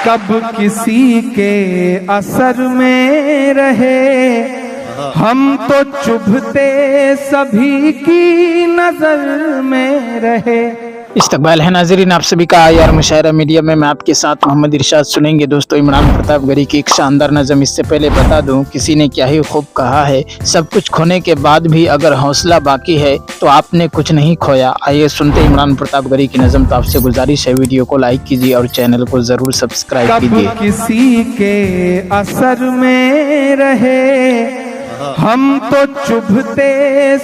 کب کسی کے اثر میں رہے، ہم تو چبھتے سبھی کی نظر میں رہے۔ استقبال ہے ناظرین آپ سبھی کا IR مشاعرہ میڈیا میں آپ کے ساتھ محمد ارشاد سنیں گے دوستو عمران پرتاپ گری کی ایک شاندار نظم۔ اس سے پہلے بتا دوں کسی نے کیا ہی خوب کہا ہے، سب کچھ کھونے کے بعد بھی اگر حوصلہ باقی ہے تو آپ نے کچھ نہیں کھویا۔ آئیے سنتے عمران پرتاپ گری کی نظم۔ تو آپ سے گزارش ہے ویڈیو کو لائک کیجیے اور چینل کو ضرور سبسکرائب کیجیے۔ کب کسی کے اثر میں رہے، ہم تو چبھتے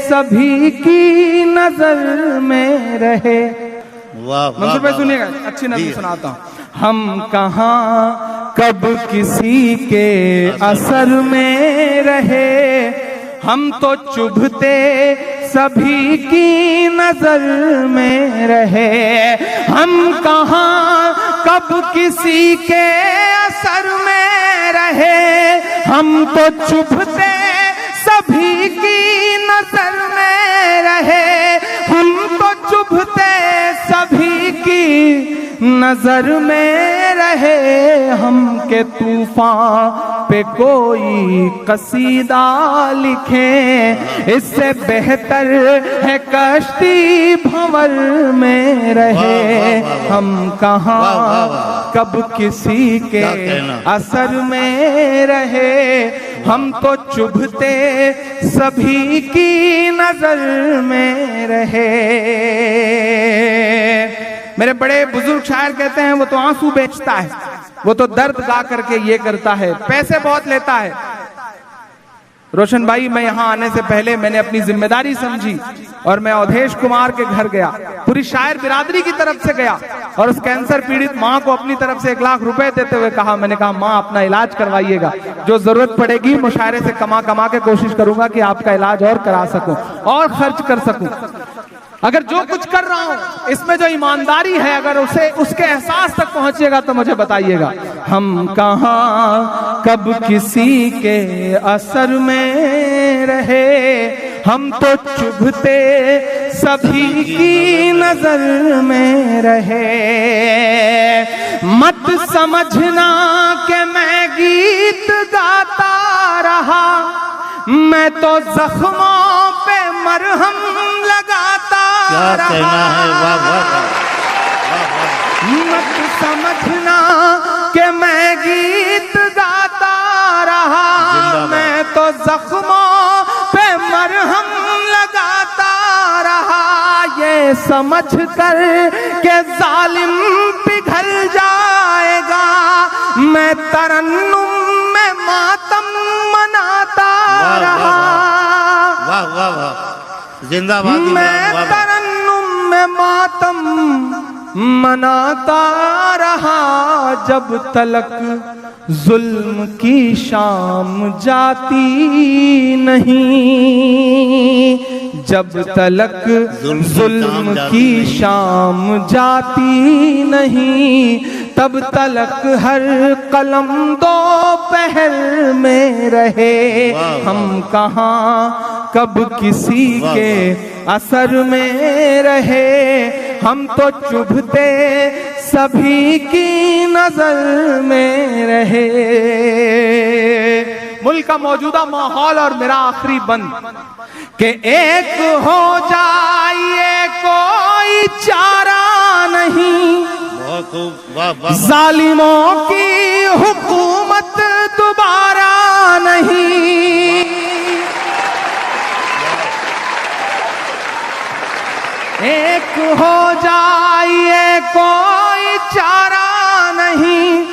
سبھی کی نظر میں رہے۔ منصور بھائی سنیے گا، اچھی نظم سناتا ہوں۔ ہم کہاں کب کسی کے اثر میں رہے، ہم تو چبھتے سبھی کی نظر میں رہے۔ ہم کہاں کب کسی کے اثر میں رہے، ہم تو چبھتے سبھی کی نظر میں رہے۔ ہم تو چبھتے سبھی کی نظر میں رہے۔ ہم کے طوفان پہ کوئی قصیدہ لکھیں، اس سے بہتر ہے کشتی بھنور میں رہے۔ ہم کہاں کب کسی کے اثر میں رہے، ہم تو چبھتے سبھی کی نظر میں رہے۔ میرے بڑے بزرگ شاعر کہتے ہیں وہ تو آنسو بیچتا ہے، وہ تو درد گا کر کے یہ کرتا ہے، پیسے بہت لیتا ہے۔ روشن بھائی میں یہاں آنے سے پہلے میں نے اپنی ذمہ داری سمجھی اور میں اودھیش کمار کے گھر گیا، پوری شاعر برادری کی طرف سے گیا اور اس کینسر پیڑت ماں کو اپنی طرف سے 1 لاکھ روپے دیتے ہوئے کہا، میں نے کہا ماں اپنا علاج کروائیے گا، جو ضرورت پڑے گی مشاعرے سے کما کے کوشش کروں گا کہ آپ کا علاج اور کرا سکوں اور خرچ کر سکوں۔ اگر جو کچھ کر رہا ہوں اس میں جو ایمانداری ہے، اگر اس کے احساس تک پہنچے گا تو مجھے بتائیے گا۔ ہم کہاں کب کسی کے اثر میں رہے، ہم تو چبھتے سبھی کی نظر میں رہے۔ مت سمجھنا کہ میں گیت گاتا رہا، میں تو زخموں پہ مرہم لگاتا رہا۔ مت سمجھنا کہ میں گیت گاتا رہا، میں تو زخموں پہ مرہم لگاتا رہا۔ یہ سمجھ کر کہ ظالم پگھل جائے گا، میں ترنم میں ماتم مناتا رہا۔ میں ترنم میں ماتم مناتا رہا، جب تلک ظلم کی شام جاتی نہیں، جب تلک ظلم کی شام جاتی نہیں، تب تلک ہر قلم دوپہر میں رہے۔ ہم کہاں کب کسی کے اثر میں رہے، ہم تو چبھتے سبھی کی نظر میں رہے۔ ملک کا موجودہ ماحول اور میرا آخری بند کہ ایک ہو جائے کوئی چارہ نہیں، ظالموں کی حکومت دوبارہ نہیں۔ ایک ہو جائے کوئی چارہ نہیں،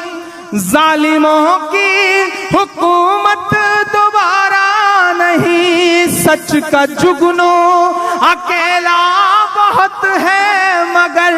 ظالموں کی حکومت دوبارہ نہیں۔ سچ کا جگنو اکیلا بہت ہے، مگر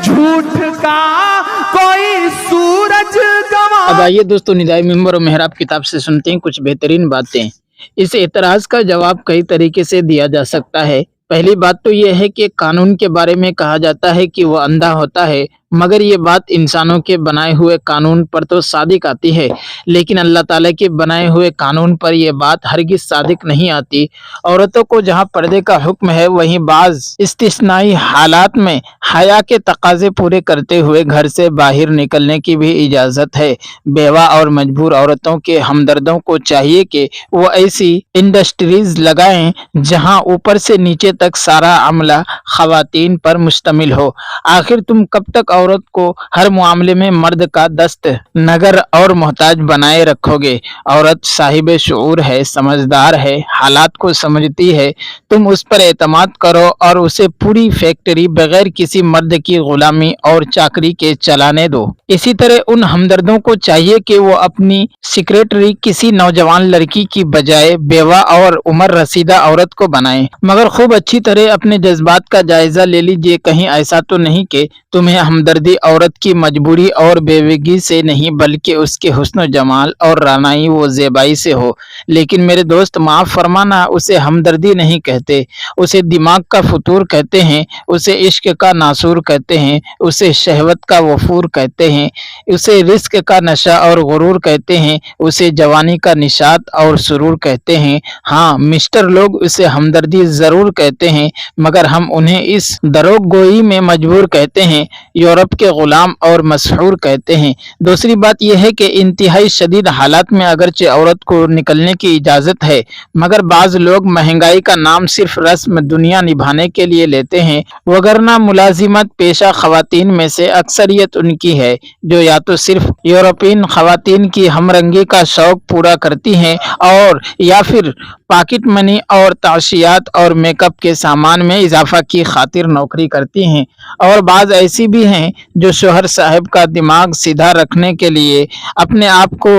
جھوٹ کا کوئی سورج گواہ۔ اب آئیے دوستو ندائی ممبر و محراب کتاب سے سنتے ہیں کچھ بہترین باتیں۔ اس اعتراض کا جواب کئی طریقے سے دیا جا سکتا ہے۔ پہلی بات تو یہ ہے کہ قانون کے بارے میں کہا جاتا ہے کہ وہ اندھا ہوتا ہے، मगर ये बात इंसानों के बनाए हुए कानून पर तो सादिक आती है, लेकिन अल्लाह ताला के बनाए हुए कानून पर यह बात हरगिज सादिक नहीं आती। औरतों को जहाँ पर्दे का हुक्म है, वहीं बाज इस्तिस्नाई हालात में हया के तकाजे पूरे करते हुए घर से बाहर निकलने की भी इजाज़त है। बेवा और मजबूर औरतों के हमदर्दों को चाहिए कि वो ऐसी इंडस्ट्रीज लगाएं जहां ऊपर से नीचे तक सारा अमला खवातीन पर मुश्तमिल हो। आखिर तुम कब तक औरत को हर मामले में मर्द का दस्त नगर और मोहताज बनाए रखोगे? औरत साहिब शऊर है, समझदार है, हालात को समझती है। तुम उस पर एतमाद करो और उसे पूरी फैक्ट्री बगैर किसी मर्द की गुलामी और चाकरी के चलाने दो। इसी तरह उन हमदर्दों को चाहिए कि वो अपनी सेक्रेटरी किसी नौजवान लड़की की बजाय बेवा और उम्र रसीदा औरत को बनाएं। मगर खूब अच्छी तरह अपने जज्बात का जायजा ले लीजिए, कहीं ऐसा तो नहीं कि तुम्हें हमदर्दी औरत की मजबूरी और बेवगी से नहीं, बल्कि उसके हुस्न जमाल और रानाई व ज़ेबाई से हो। लेकिन मेरे दोस्त, माफ़ फरमाना, उसे हमदर्दी नहीं कहते, उसे दिमाग का फतूर कहते हैं, उसे इश्क का नासूर कहते हैं, उसे शहवत का वफूर कहते हैं, उसे रिस्क का नशा और गुरूर कहते हैं, उसे जवानी का निशात और सुरूर कहते हैं। हाँ मिस्टर, लोग उसे हमदर्दी ज़रूर कहते हैं, मगर हम उन्हें इस दरोग गोई में मजबूर कहते हैं, यूरोप के गुलाम और मशहूर कहते हैं। दूसरी बात यह है कि इंतहाई शदीद हालात में अगरचे औरत को निकलने की इजाज़त है, मगर बाज़ लोग महंगाई का नाम सिर्फ रस्म दुनिया निभाने के लिए लेते हैं, वगरना मुलाजिमत पेशा खवातीन में से अक्सरियत उनकी है जो या तो सिर्फ यूरोपियन खवातीन की हमरंगी का शौक पूरा करती हैं और या फिर पॉकेट मनी और ताशियात और मेकअप के सामान में इजाफा की खातिर नौकरी करती हैं, और बाज़ ऐसी भी हैं जो शोहर साहब का दिमाग सीधा रखने के लिए अपने आप को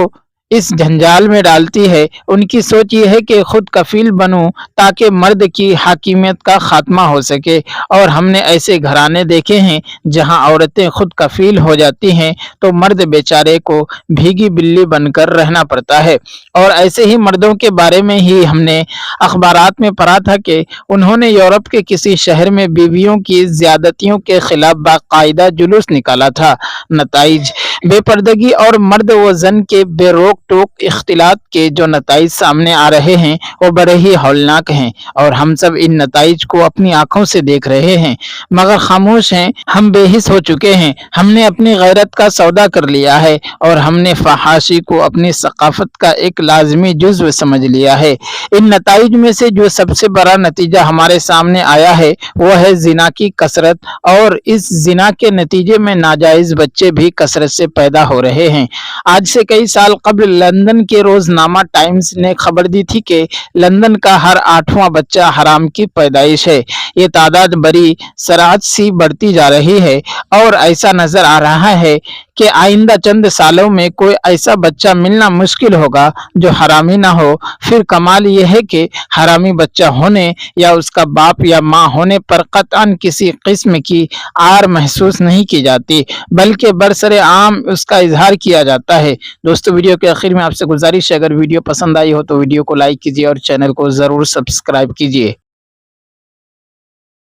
इस जंजाल में डालती है। उनकी सोच ये है कि खुद कफील बनूं ताकि मर्द की हाकिमियत का खात्मा हो सके, और हमने ऐसे घराने देखे हैं जहां औरतें खुद कफील हो जाती हैं तो मर्द बेचारे को भीगी बिल्ली बनकर रहना पड़ता है। और ऐसे ही मर्दों के बारे में ही हमने अखबारात में पढ़ा था कि उन्होंने यूरोप के किसी शहर में बीवियों की ज्यादतियों के खिलाफ बाकायदा जुलूस निकाला था। नताइज बेपर्दगी और मर्द व जन के बेरोक टोक इख्तिलात के जो नताइज सामने आ रहे हैं वो बड़े ही हौलनाक हैं, और हम सब इन नताइज को अपनी आंखों से देख रहे हैं, मगर खामोश हैं। हम बेहिस हो चुके हैं, हमने अपनी गैरत का सौदा कर लिया है, और हमने फहाशी को अपनी सकाफत का एक लाजमी जुज़्व समझ लिया है। इन नताइज में से जो सबसे बड़ा नतीजा हमारे सामने आया है वो है जिना की कसरत, और इस जिना के नतीजे में नाजायज बच्चे भी कसरत से पैदा हो रहे हैं। आज से कई साल कबल लंदन के रोजनामा टाइम्स ने खबर दी थी कि लंदन का हर 8वां बच्चा हराम की पैदाइश है। ये तादाद बड़ी सराहत सी बढ़ती जा रही है, और ऐसा नजर आ रहा है कि आइंदा चंद सालों में कोई ऐसा बच्चा मिलना मुश्किल होगा जो हरामी ना हो। फिर कमाल यह है कि हरामी बच्चा होने या उसका बाप या माँ होने पर कतअन किसी किस्म की आर महसूस नहीं की जाती, बल्कि बरसरे आम उसका इजहार किया जाता है। दोस्तों, वीडियो के आखिर में आपसे गुजारिश है, अगर वीडियो पसंद आई हो तो वीडियो को लाइक कीजिए और चैनल को ज़रूर सब्सक्राइब कीजिए।